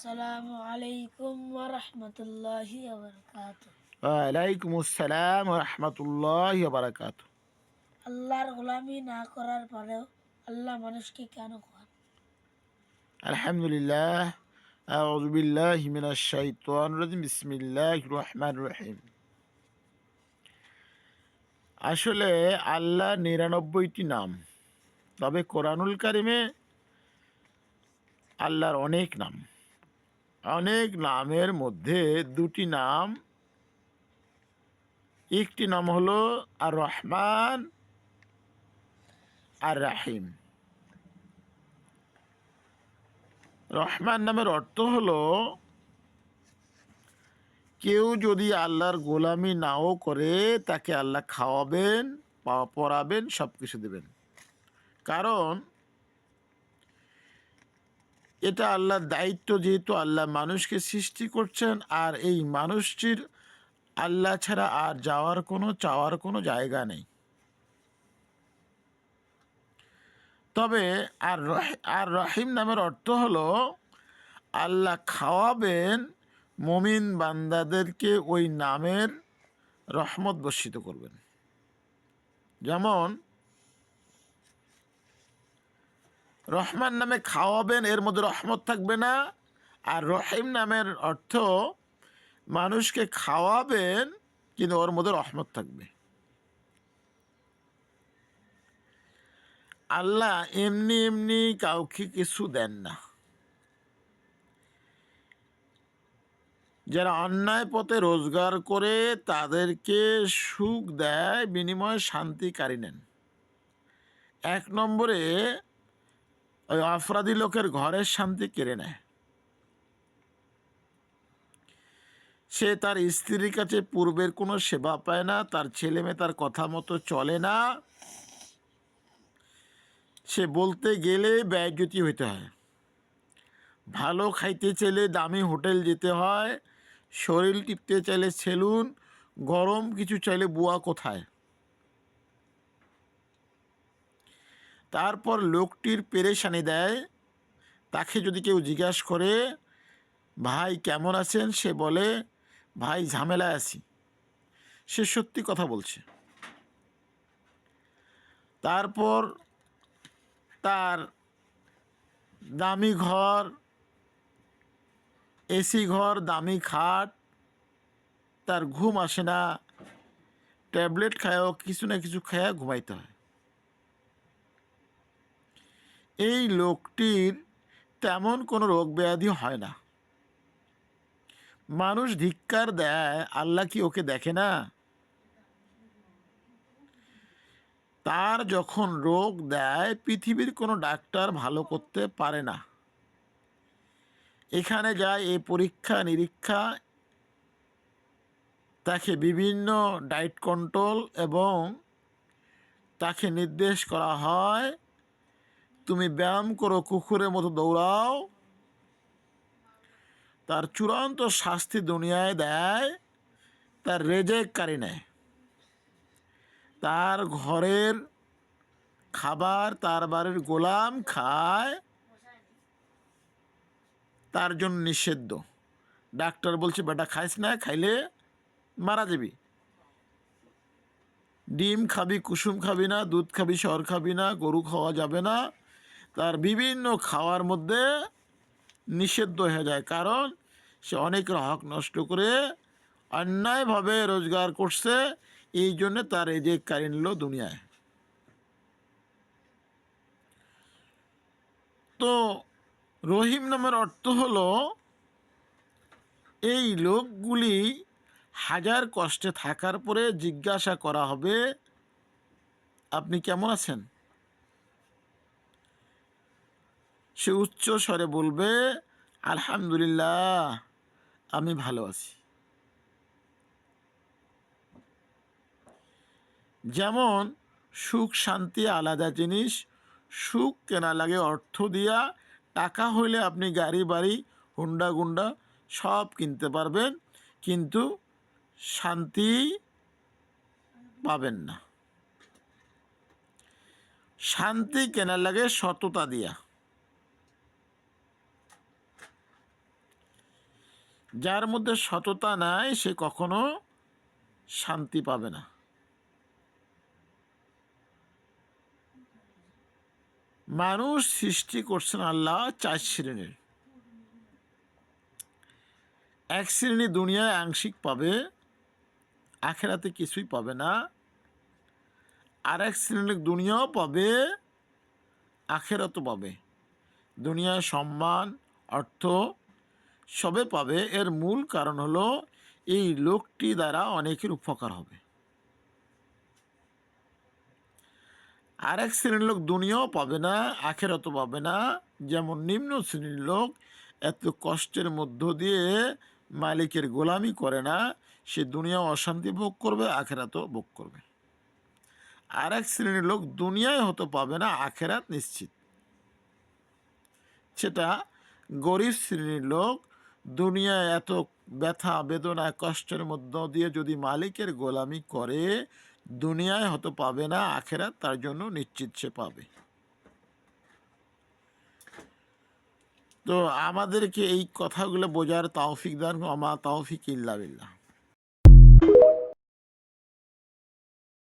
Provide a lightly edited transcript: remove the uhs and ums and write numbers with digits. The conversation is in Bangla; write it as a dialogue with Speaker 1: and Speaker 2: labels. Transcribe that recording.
Speaker 1: আসসালামু আলাইকুম ওয়া রাহমাতুল্লাহি ওয়া বারাকাতুহু।
Speaker 2: ওয়ালাইকুম আসসালাম রহমতুল্লাহ বারাকাত।
Speaker 1: আল্লাহর গোলামি না করার পরেও আল্লাহ মানুষকে কেন খান?
Speaker 2: আলহামদুলিল্লাহ, আউযু বিল্লাহি মিনাশ শাইতানির রাজিম, বিসমিল্লাহির রহমানির রহিম। আসলে আল্লাহ ৯৯টি নাম, তবে কোরআনুল কারিমে আল্লাহর অনেক নাম। অনেক নামের মধ্যে দুটি নাম, একটি নাম হলো আর রহমান আর রাহিম। রহমান নামের অর্থ হলো কেউ যদি আল্লাহর গোলামি নাও করে তাকে আল্লাহ খাওয়াবেন, পরাবেন, সব কিছু দেবেন। কারণ এটা আল্লাহর দায়িত্ব, যেহেতু আল্লাহ মানুষকে সৃষ্টি করছেন, আর এই মানুষটির আল্লাহ ছাড়া আর যাওয়ার কোনো চাওয়ার কোনো জায়গা নেই। তবে আর রহিম নামের অর্থ হলো আল্লাহ খাওয়াবেন মুমিন বান্দাদেরকে, ওই নামের রহমত বর্ষিত করবেন। যেমন রহমান নামে খাওয়াবেন, এর মধ্যে রহমত থাকবে না। আর রহিম নামের অর্থ মানুষকে খাওয়াবেন কিন্তু ওর মধ্যে রহমত থাকবে। আল্লাহ এমনি এমনি কাউকে কিছু দেন না। যারা অন্যায় পথে রোজগার করে তাদেরকে সুখ দেয়, বিনিময়ে শান্তি কারি নেন। ১ নম্বরে ওই অপরাধী লোকের ঘরের শান্তি কেড়ে নেয়। সে তার স্ত্রীর কাছে পূর্বের কোনো সেবা পায় না, তার ছেলে মেয়ে তার কথা মতো চলে না, সে বলতে গেলে বেইজ্জতি হইতে হয়। ভালো খাইতে চাইলে দামি হোটেল যেতে হয়, শরীর টিপতে চাইলে সেলুন, গরম কিছু চাইলে বুয়া কোথায়। তারপর লোকটির পেরেশানি দেয়। তাকে যদি কেউ জিজ্ঞাসা করে ভাই কেমন আছেন, সে বলে ভাই ঝামেলায় আছি। সে সত্যি কথা বলছে। তারপর তার দামি ঘর, এসি ঘর, দামি খাট, তার ঘুম আসে না, ট্যাবলেট খায়ও কিছু না কিছু খায়া ঘুমাইতে হয়। এই লোকটির তেমন কোনো রোগ ব্যাধি হয় না। মানুষ ধিক্কার দেয়, আল্লাহ কি ওকে দেখে না? তার যখন রোগ দেয় পৃথিবীর কোনো ডাক্তার ভালো করতে পারে না। এখানে যায় এই পরীক্ষা নিরীক্ষা, তাকে বিভিন্ন ডায়েট কন্ট্রোল এবং তাকে নির্দেশ করা হয় তুমি ব্যায়াম করো, কুকুরের মতো দৌড়াও। তার চূড়ান্ত শাস্তি দুনিয়ায় দেয়, তার রেজেক কারি নেয়। তার ঘরের খাবার তার বাড়ির গোলাম খায়, তার জন্য নিষিদ্ধ। ডাক্তার বলছে বেটা খাইস না, খাইলে মারা যাবি। ডিম খাবি, কুসুম খাবি না, দুধ খাবি, সর খাবি না, গরু খাওয়া যাবে না। তার বিভিন্ন খাওয়ার মধ্যে নিষিদ্ধ হয়ে যায়, কারণ সে অনেকের হক নষ্ট করে অন্যায়ভাবে রোজগার করছে। এই জন্যে তার রেজেক কারি নিল দুনিয়ায়। তো রহিম নামের অর্থ হলো এই লোকগুলি হাজার কষ্টে থাকার পরে জিজ্ঞাসা করা হবে আপনি কেমন আছেন। সে উচ্চ স্বরে বলবে আলহামদুলিল্লাহ, আমি ভালো আছি। যেমন সুখ শান্তি আলাদা জিনিস। সুখ কেনা লাগে অর্থ দিয়া, টাকা হইলে আপনি গাড়ি বাড়ি হুন্ডা গুন্ডা সব কিনতে পারবেন, কিন্তু শান্তি পাবেন না। শান্তি কেনা লাগে সততা দিয়া। যার মধ্যে সততা নাই সে কখনো শান্তি পাবে না। মানুষ সৃষ্টি করছেন আল্লাহ 4 শ্রেণীর। এক শ্রেণী দুনিয়ায় আংশিক পাবে, আখেরাতে কিছুই পাবে না। আর এক শ্রেণীর দুনিয়াও পাবে, আখেরাতও পাবে। দুনিয়ায় সম্মান, অর্থ সবে পাবে। এর মূল কারণ হলো এই লোকটি দ্বারা অনেকের উপকার হবে। আর এক শ্রেণীর লোক দুনিয়াও পাবে না, আখেরাতও পাবে না। যেমন নিম্ন শ্রেণীর লোক এত কষ্টের মধ্য দিয়ে মালিকের গোলামি করে না, সে দুনিয়াও অশান্তি ভোগ করবে, আখেরাতও ভোগ করবে। আর এক শ্রেণীর লোক দুনিয়ায় হতে পাবে না, আখেরাত নিশ্চিত। সেটা গরিব শ্রেণীর লোক দুনিয়ায় এত ব্যথা বেদনা কষ্টের মধ্য দিয়ে যদি মালিকের গোলামি করে, দুনিয়ায় হতে পাবে না, আখেরাত তার জন্য নিশ্চিত সে পাবে। তো আমাদেরকে এই কথাগুলো বোঝার তৌফিক দান, আমা তৌফিক ইল্লা বিল্লাহ।